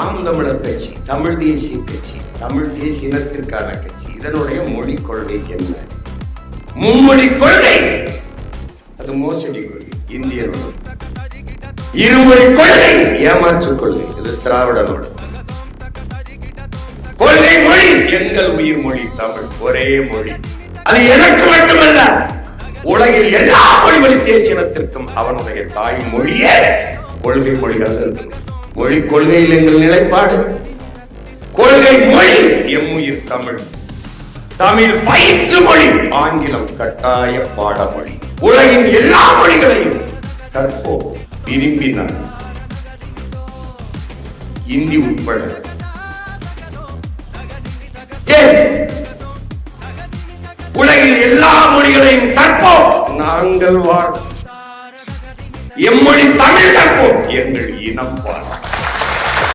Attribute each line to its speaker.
Speaker 1: நாம் தமிழர் கட்சி, தமிழ் தேசிய கட்சி, தமிழ் தேசிய இனத்திற்கான கட்சி. இதனுடைய மொழி கொள்கை என்ன? மும்மொழி கொள்கை. அது மோசடி கொள்கை. இந்தியனோட இருமொழி கொள்கை ஏமாற்று கொள்கை. இது திராவிடனோட கொள்கை. மொழி எங்கள் உயிர் மொழி தமிழ், ஒரே மொழி. அது எனக்கு மட்டுமல்ல, உலகில் எல்லா மொழி வழி தேசிய இனத்திற்கும் அவனுடைய தாய் மொழியே கொள்கை மொழியாக இருக்கணும். மொழி கொள்கையில் எங்கள் நிலைப்பாடு. கொள்கை மொழி எம்முயிர் தமிழ். தமிழ் பயிற்று மொழி, ஆங்கிலம் கட்டாய பாடமொழி. உலகின் எல்லா மொழிகளையும் கற்போம் விரும்பினார், இந்தி உட்பட. உலகில் எல்லா மொழிகளையும் கற்போம், நாங்கள் வாழ். எம்மொழி தமிழ் கற்போம், எங்கள் இனம் வாழ்.